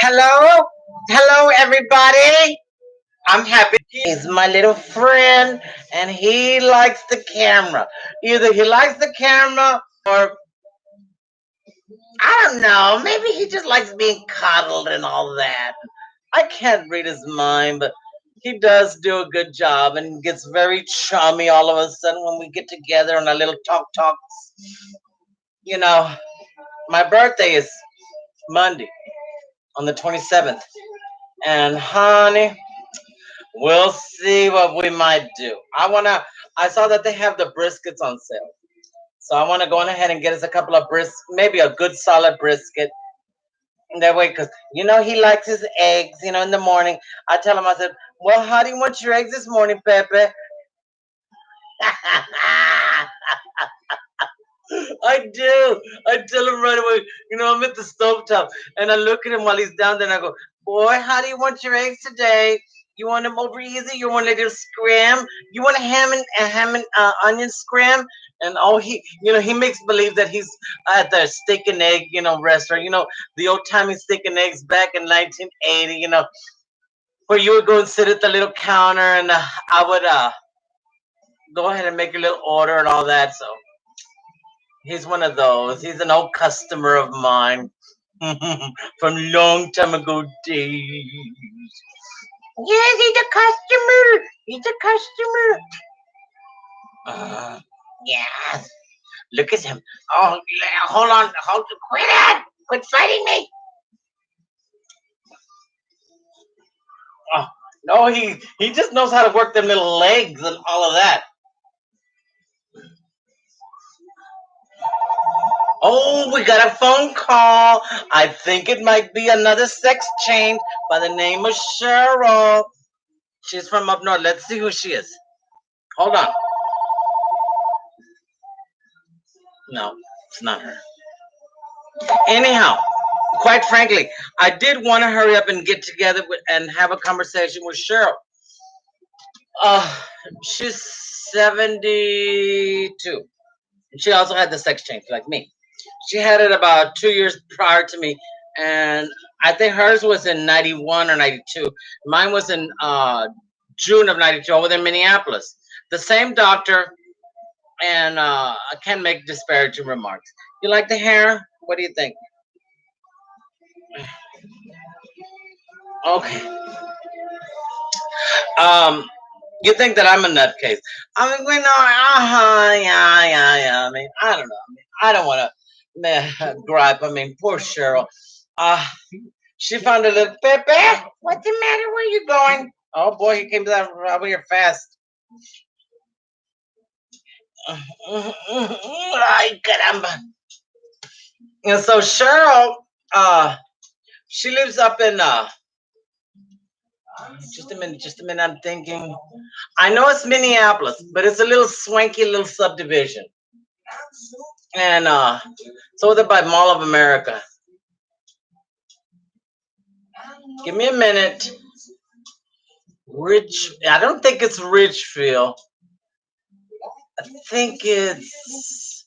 Hello, hello, everybody. I'm happy. He's my little friend, and he likes the camera. Either he likes the camera, or I don't know. Maybe he just likes being coddled and all that. I can't read his mind, but he does do a good job and gets very chummy all of a sudden when we get together on a little talks. You know, my birthday is Monday on the 27th, and honey, we'll see what we might do. I saw that they have the briskets on sale. So I want to go on ahead and get us a couple of maybe a good solid brisket. And that way, because, he likes his eggs, in the morning. I tell him, I said, well, how do you want your eggs this morning, Pepe? I do. I tell him right away, I'm at the stovetop. And I look at him while he's down there and I go, boy, how do you want your eggs today? You want them over easy? You want a little scram? You want a ham and onion scram? And he makes believe that he's at the steak and egg, restaurant. The old timey steak and eggs back in 1980. Where you would go and sit at the little counter, and I would go ahead and make a little order and all that. So he's one of those. He's an old customer of mine from long time ago days. Yes, he's a customer. He's a customer. Yes. Look at him. Oh, hold on. Quit it. Quit fighting me. Oh, no, he just knows how to work them little legs and all of that. Oh, we got a phone call. I think it might be another sex change by the name of Cheryl. She's from up north. Let's see who she is. Hold on. No, it's not her. Anyhow, quite frankly, I did want to hurry up and get together and have a conversation with Cheryl. Uh, she's 72. She also had the sex change like me. She had it about 2 years prior to me, and I think hers was in 91 or 92. Mine was in June of 92 over in Minneapolis. The same doctor, and I can't make disparaging remarks. You like the hair? What do you think? Okay. Um, you think that I'm a nutcase? I mean, yeah. I mean, I don't know. I mean, I don't want to gripe. I mean, poor Cheryl. Uh, she found a little Pepe. What's the matter? Where you going? Oh boy, he came to that over here fast. Ay, caramba. And so Cheryl, she lives up in just a minute, I'm thinking. I know it's Minneapolis, but it's a little swanky little subdivision. And so they're by Mall of America. Give me a minute. I don't think it's Ridgefield. I think it's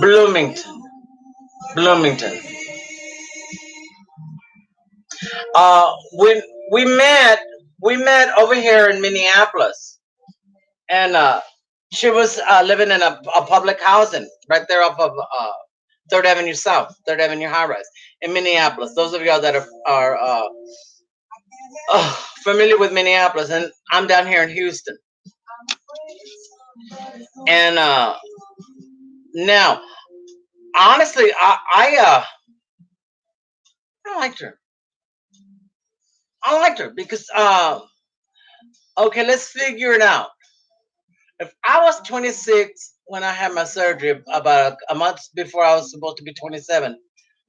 Bloomington. Bloomington. When we met over here in Minneapolis, and she was living in a public housing right there off of Third Avenue South, Third Avenue High Rise in Minneapolis. Those of y'all that are familiar with Minneapolis, and I'm down here in Houston. And now, honestly, I liked her. I liked her because okay, let's figure it out. If I was 26 when I had my surgery, about a month before I was supposed to be 27,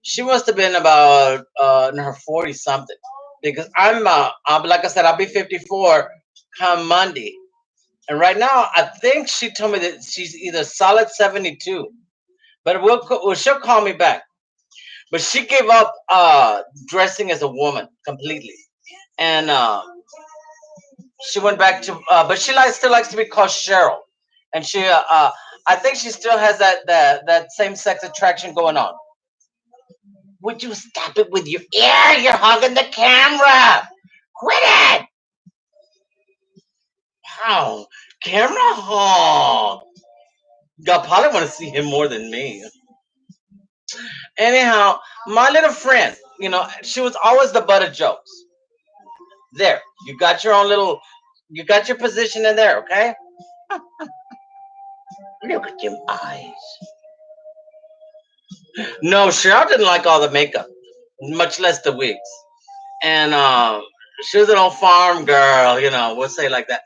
she must have been about in her 40 something. Because I'm like I said, I'll be 54 come Monday. And right now, I think she told me that she's either solid 72. But she'll call me back. But she gave up dressing as a woman completely. And she went back to, but still likes to be called Cheryl. And I think she still has that same sex attraction going on. Would you stop it with your ear? You're hogging the camera. Quit it. Wow. Camera hog. Y'all probably want to see him more than me. Anyhow, my little friend, she was always the butt of jokes. There, you got your own little, you got your position in there, okay? Look at them eyes. No, Cheryl didn't like all the makeup, much less the wigs. And she was an old farm girl, we'll say like that,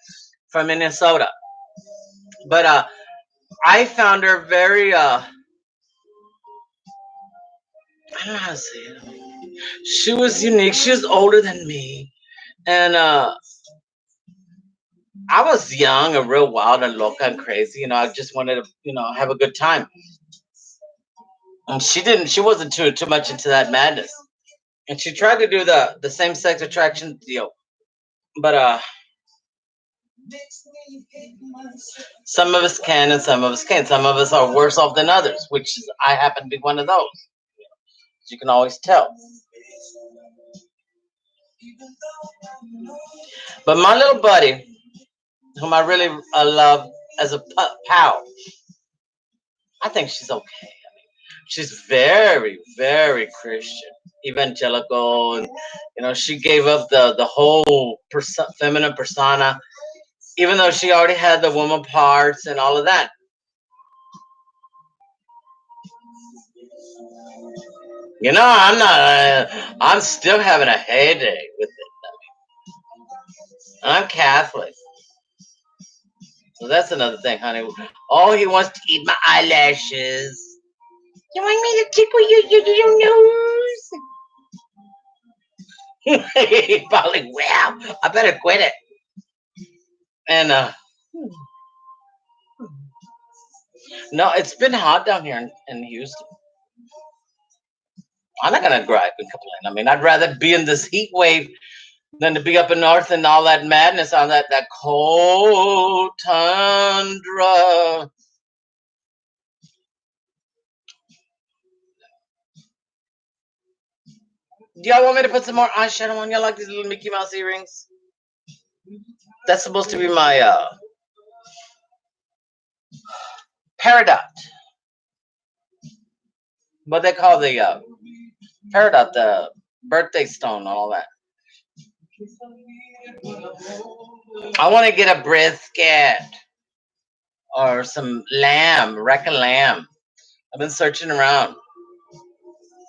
from Minnesota. But I found her very, I don't know how to say it. She was unique. She was older than me. And I was young and real wild and loca and crazy. I just wanted to, have a good time. And she wasn't too much into that madness. And she tried to do the same sex attraction deal. But some of us can and some of us can't. Some of us are worse off than others, which is, I happen to be one of those. You can always tell. But my little buddy, whom I really love as a pal, I think she's okay. She's very, very Christian, evangelical, and she gave up the whole feminine persona, even though she already had the woman parts and all of that. I'm not. I'm still having a heyday with it. I'm Catholic, so that's another thing, honey. Oh, he wants to eat my eyelashes. You want me to tickle your nose? He probably will. I better quit it. And no, it's been hot down here in Houston. I'm not gonna gripe and complain. I mean, I'd rather be in this heat wave than to be up in north and all that madness on that cold tundra. Do y'all want me to put some more eyeshadow on? Y'all like these little Mickey Mouse earrings? That's supposed to be my peridot. What they call the peridot, the birthday stone, and all that. I want to get a brisket or some lamb, rack of lamb. I've been searching around.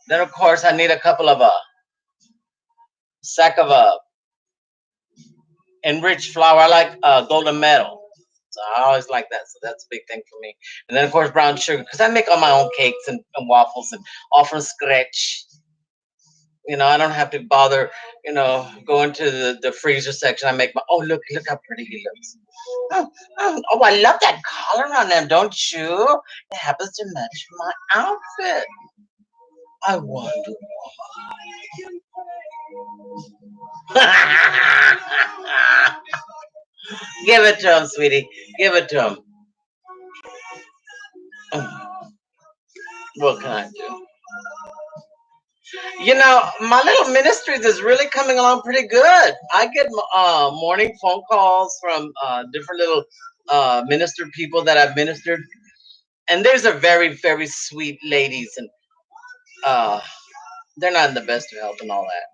Then of course I need a couple of sack of enriched flour. I like golden metal. So I always like that. So that's a big thing for me. And then of course brown sugar, because I make all my own cakes and waffles and all from scratch. I don't have to bother, going to the freezer section. I make my, oh, look how pretty he looks. Oh, I love that collar on them, don't you? It happens to match my outfit. I wonder why. Give it to him, sweetie. Give it to him. What can I do? My little ministries is really coming along pretty good. I get morning phone calls from different little minister people that I've ministered, and there's a very, very sweet ladies, and uh, they're not in the best of health and all that.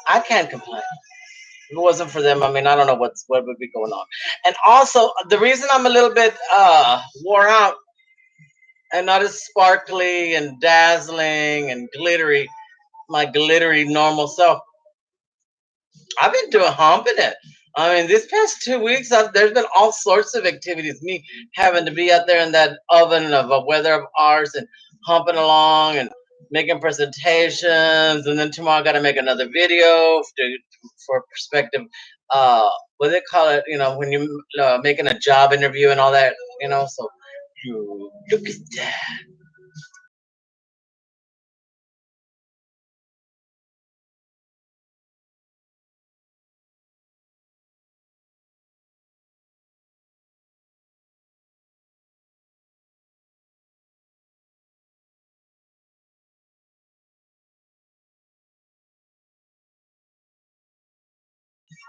I can't complain. If it wasn't for them, I mean, I don't know what would be going on. And also, the reason I'm a little bit wore out and not as sparkly and dazzling and glittery, my glittery normal self, I've been doing humping it. I mean, these past 2 weeks, there's been all sorts of activities. Me having to be out there in that oven of a weather of ours and humping along and making presentations. And then tomorrow, I got to make another video for perspective. What do they call it? When you making a job interview and all that. So look at that.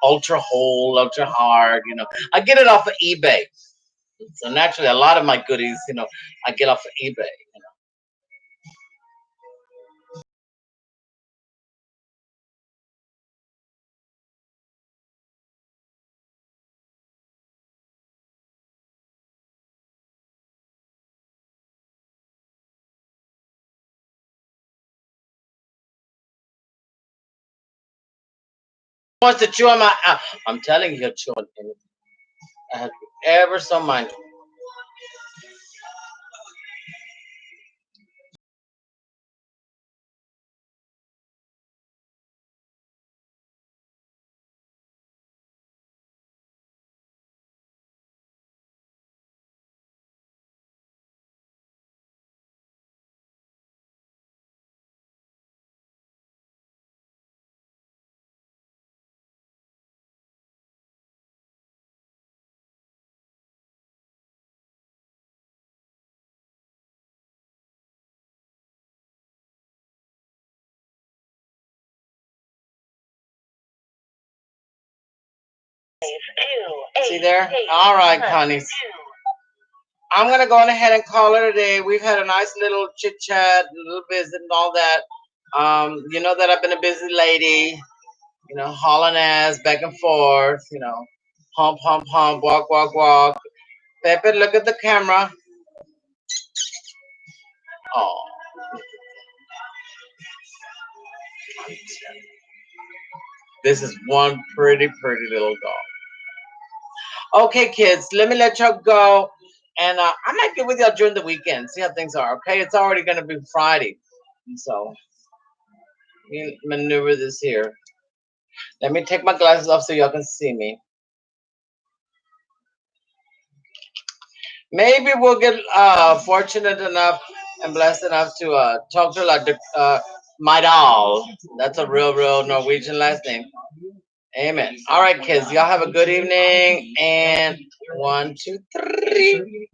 ultra whole, ultra hard. I get it off of eBay. So naturally, a lot of my goodies, I get off of eBay. Wants to chew on my. I'm telling you, he'll chew on anything. I have ever so mindful. See there? All right, Connie. I'm gonna go on ahead and call it a day. We've had a nice little chit chat, a little visit, and all that. You know that I've been a busy lady. Hauling ass back and forth. Hump, hump, hump, walk, walk, walk. Pepe, look at the camera. Oh, this is one pretty, pretty little dog. Okay, kids, let me let y'all go. And I might get with y'all during the weekend, see how things are, okay? It's already going to be Friday. And so, we maneuver this here. Let me take my glasses off so y'all can see me. Maybe we'll get fortunate enough and blessed enough to talk to my doll. That's a real, real Norwegian last name. Amen. All right, kids. Y'all have a good evening. And one, two, three.